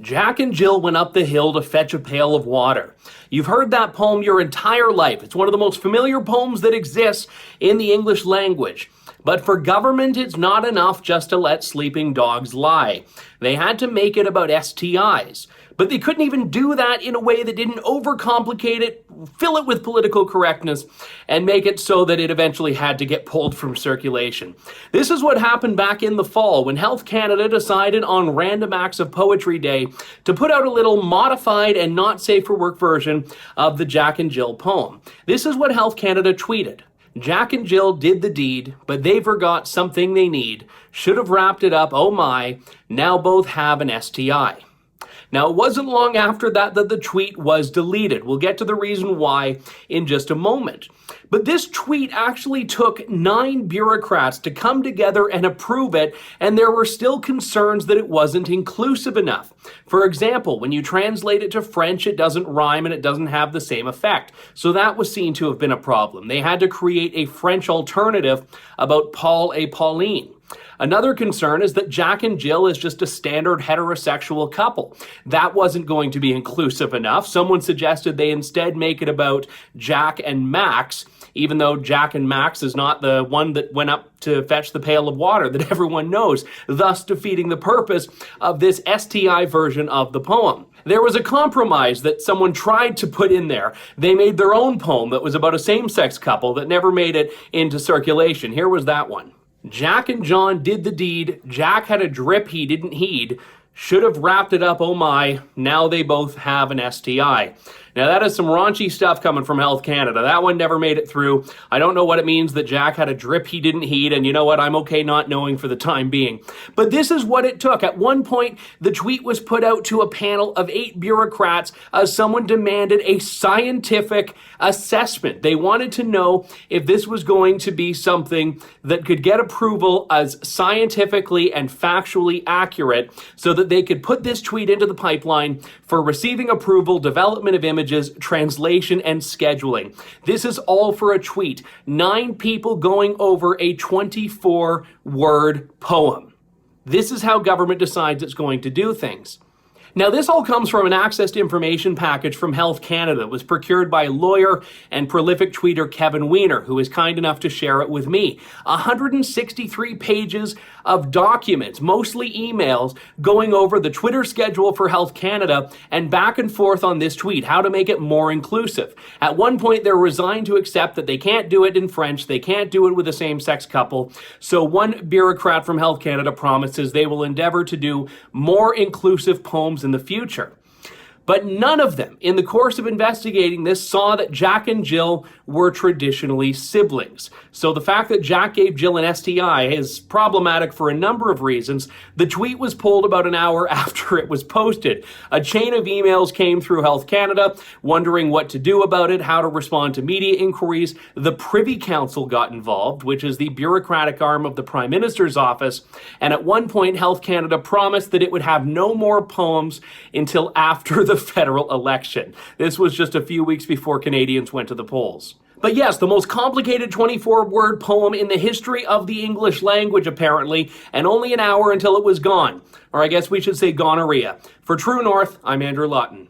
Jack and Jill went up the hill to fetch a pail of water. You've heard that poem your entire life. It's one of the most familiar poems that exists in the English language. But for government, it's not enough just to let sleeping dogs lie. They had to make it about STIs. But they couldn't even do that in a way that didn't overcomplicate it, fill it with political correctness, and make it so that it eventually had to get pulled from circulation. This is what happened back in the fall when Health Canada decided on Random Acts of Poetry Day to put out a little modified and not safe for work version of the Jack and Jill poem. This is what Health Canada tweeted. Jack and Jill did the deed, but they forgot something they need. Should have wrapped it up, oh my, now both have an STI. Now, it wasn't long after that the tweet was deleted. We'll get to the reason why in just a moment. But this tweet actually took 9 bureaucrats to come together and approve it, and there were still concerns that it wasn't inclusive enough. For example, when you translate it to French, it doesn't rhyme and it doesn't have the same effect. So that was seen to have been a problem. They had to create a French alternative about Paul et Pauline. Another concern is that Jack and Jill is just a standard heterosexual couple. That wasn't going to be inclusive enough. Someone suggested they instead make it about Jack and Max, even though Jack and Max is not the one that went up to fetch the pail of water that everyone knows, thus defeating the purpose of this STI version of the poem. There was a compromise that someone tried to put in there. They made their own poem that was about a same-sex couple that never made it into circulation. Here was that one. Jack and John did the deed. Jack had a drip he didn't heed. Should have wrapped it up, oh my, now they both have an STI. Now that is some raunchy stuff coming from Health Canada. That one never made it through. I don't know what it means that Jack had a drip he didn't heed, and you know what, I'm okay not knowing for the time being. But this is what it took. At one point, the tweet was put out to a panel of 8 bureaucrats as someone demanded a scientific assessment. They wanted to know if this was going to be something that could get approval as scientifically and factually accurate so that they could put this tweet into the pipeline for receiving approval, development of images, translation, and scheduling. This is all for a tweet. 9 people going over a 24-word poem. This is how government decides it's going to do things. Now, this all comes from an access to information package from Health Canada that was procured by lawyer and prolific tweeter Kevin Weiner, who was kind enough to share it with me. 163 pages of documents, mostly emails, going over the Twitter schedule for Health Canada and back and forth on this tweet, how to make it more inclusive. At one point, they're resigned to accept that they can't do it in French, they can't do it with a same-sex couple, so one bureaucrat from Health Canada promises they will endeavor to do more inclusive poems in the future. But none of them, in the course of investigating this, saw that Jack and Jill were traditionally siblings. So the fact that Jack gave Jill an STI is problematic for a number of reasons. The tweet was pulled about an hour after it was posted. A chain of emails came through Health Canada, wondering what to do about it, how to respond to media inquiries. The Privy Council got involved, which is the bureaucratic arm of the Prime Minister's office. And at one point, Health Canada promised that it would have no more poems until after the federal election. This was just a few weeks before Canadians went to the polls. But yes, the most complicated 24-word poem in the history of the English language, apparently, and only an hour until it was gone. Or I guess we should say gonorrhea. For True North, I'm Andrew Lawton.